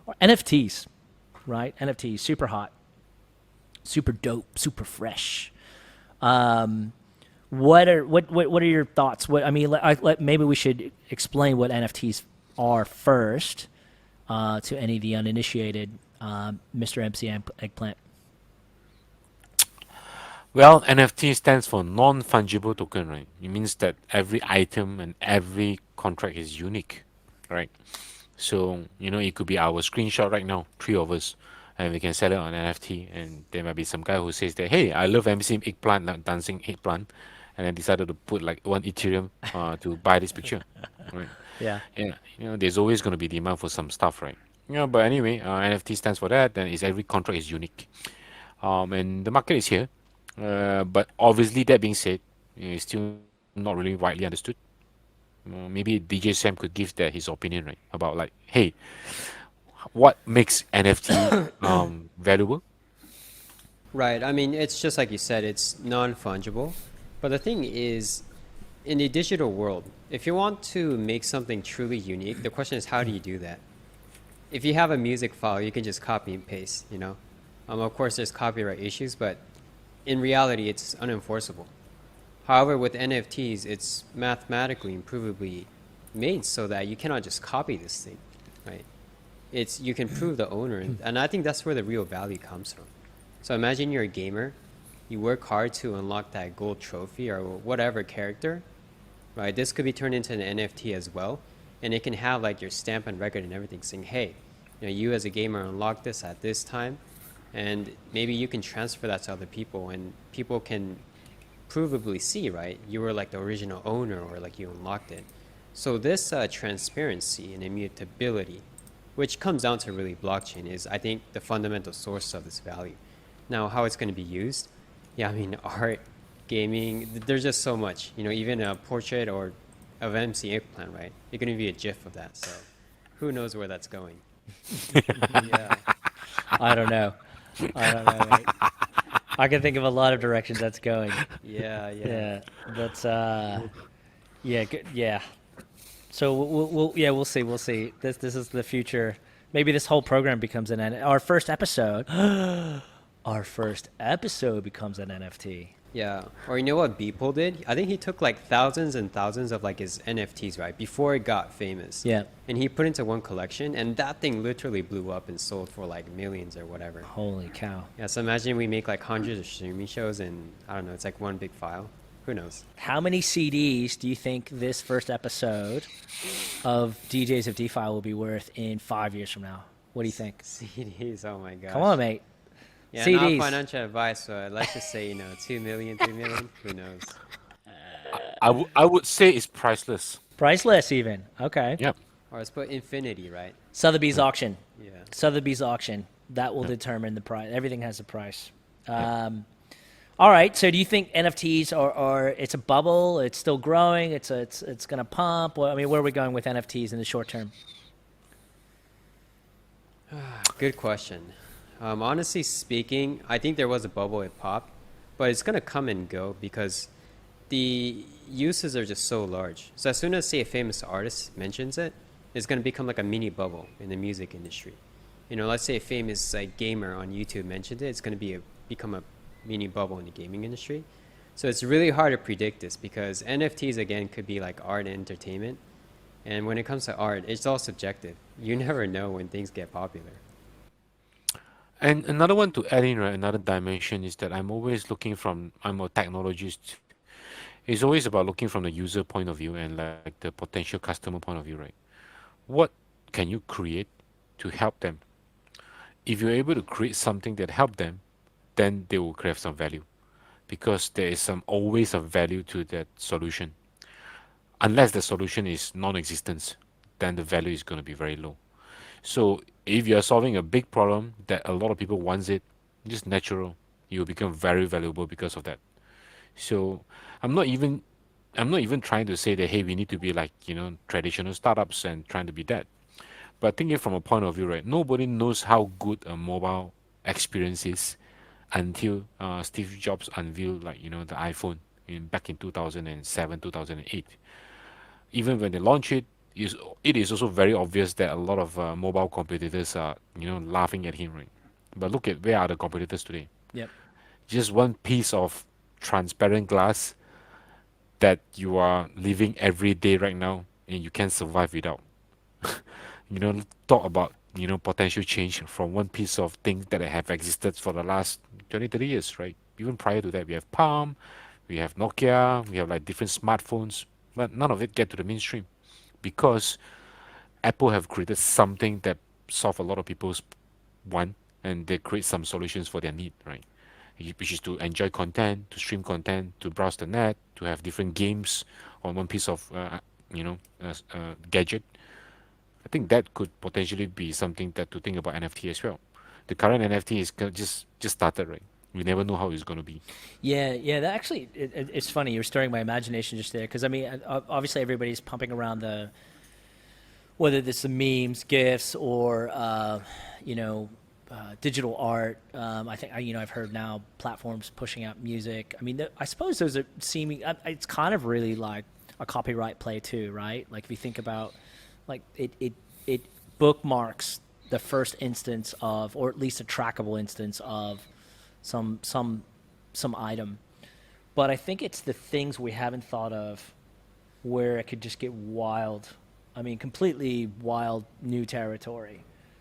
Or NFTs, right? NFTs, super hot, super dope, super fresh. Um, what are your thoughts? What I mean, maybe we should explain what NFTs are first to any of the uninitiated. Mr. MC Eggplant. Well, NFT stands for non-fungible token, right? It means that every item and every contract is unique, right? So, it could be our screenshot right now, three of us, and we can sell it on NFT. And there might be some guy who says that, hey, I love MC Eggplant, like dancing eggplant, and then decided to put like 1 Ethereum to buy this picture, right? Yeah. Yeah, there's always going to be demand for some stuff, right? But anyway, NFT stands for that, and is every contract is unique. And the market is here. But obviously, that being said, it's still not really widely understood. Maybe DJ Sam could give that his opinion, right? About like, hey, what makes NFT valuable? Right. I mean, it's just like you said, it's non-fungible. But the thing is, in the digital world, if you want to make something truly unique, the question is, how do you do that? If you have a music file, you can just copy and paste, you know? Of course, there's copyright issues, but in reality, it's unenforceable. However, with NFTs, it's mathematically and provably made so that you cannot just copy this thing, right? It's you can prove the owner, and I think that's where the real value comes from. So imagine you're a gamer, you work hard to unlock that gold trophy or whatever character, right? This could be turned into an NFT as well, and it can have like your stamp and record and everything saying, hey, you as a gamer unlocked this at this time, and maybe you can transfer that to other people, and people can provably see, right? You were like the original owner, or like you unlocked it. So this transparency and immutability, which comes down to really blockchain, is I think the fundamental source of this value. Now, how it's going to be used? Yeah, I mean, art, gaming, there's just so much. Even a portrait or of MC Eggplant, right? You're going to be a GIF of that. So who knows where that's going? Yeah. I don't know. I don't know, mate. I can think of a lot of directions that's going. Yeah, yeah. Yeah, that's yeah, good, yeah. So we'll see, we'll see. This is the future. Maybe this whole program becomes our first episode. Our first episode becomes an NFT. Yeah. Or you know what Beeple did? I think he took like thousands and thousands of like his NFTs, right? Before it got famous. Yeah. And he put into one collection, and that thing literally blew up and sold for like millions or whatever. Holy cow. Yeah, so imagine we make like hundreds of streaming shows, and I don't know, it's like one big file. Who knows? How many CDs do you think this first episode of DJs of DeFi will be worth in 5 years from now? What do you think? CDs, oh my gosh. Come on, mate. Yeah, not CDs. financial advice, so let's just say, 2 million, 3 million, who knows? I would say it's priceless. Priceless, even. Okay. Yep. Or let's put infinity, right? Sotheby's auction. Yeah. Sotheby's auction. That will Yep. determine the price. Everything has a price. Yep. All right. So, do you think NFTs are it's a bubble? It's still growing. It's going to pump. Well, I mean, where are we going with NFTs in the short term? Good question. Honestly speaking, I think there was a bubble, it popped, but it's going to come and go because the uses are just so large. So as soon as, say, a famous artist mentions it, it's going to become like a mini bubble in the music industry. Let's say a famous like gamer on YouTube mentioned it, it's going to become a mini bubble in the gaming industry. So it's really hard to predict this because NFTs, again, could be like art and entertainment. And when it comes to art, it's all subjective. You never know when things get popular. And another one to add in, right, another dimension is that I'm a technologist. It's always about looking from the user point of view and like the potential customer point of view, right? What can you create to help them? If you're able to create something that help them, then they will create some value because there is some always a value to that solution. Unless the solution is non-existence, then the value is going to be very low. So if you're solving a big problem that a lot of people wants it, just natural, you will become very valuable because of that. So I'm not even I'm not even trying to say that hey we need to be like traditional startups and trying to be that. But thinking from a point of view, right? Nobody knows how good a mobile experience is until Steve Jobs unveiled like the iPhone in back in 2007 2008. Even when they launched it, it is also very obvious that a lot of mobile competitors are, laughing at him, right? But look at where are the competitors today? Yep. Just one piece of transparent glass that you are living every day right now, and you can't survive without. Talk about potential change from one piece of things that have existed for the last 20, 30 years, right? Even prior to that, we have Palm, we have Nokia, we have like different smartphones, but none of it get to the mainstream because Apple have created something that solve a lot of people's want, and they create some solutions for their need, right? Which is to enjoy content, to stream content, to browse the net, to have different games on one piece of gadget. I think that could potentially be something that to think about NFT as well. The current NFT is just started, right? We never know how it's going to be. Yeah, yeah. That actually, it's funny. You're stirring my imagination just there, because I mean, obviously everybody's pumping around whether it's the memes, gifs, or digital art. I think I've heard now platforms pushing out music. I mean, I suppose those are seeming. It's kind of really like a copyright play too, right? Like if you think about, like it bookmarks the first instance of, or at least a trackable instance of, some item. But I think it's the things we haven't thought of where it could just get wild. I mean, completely wild new territory.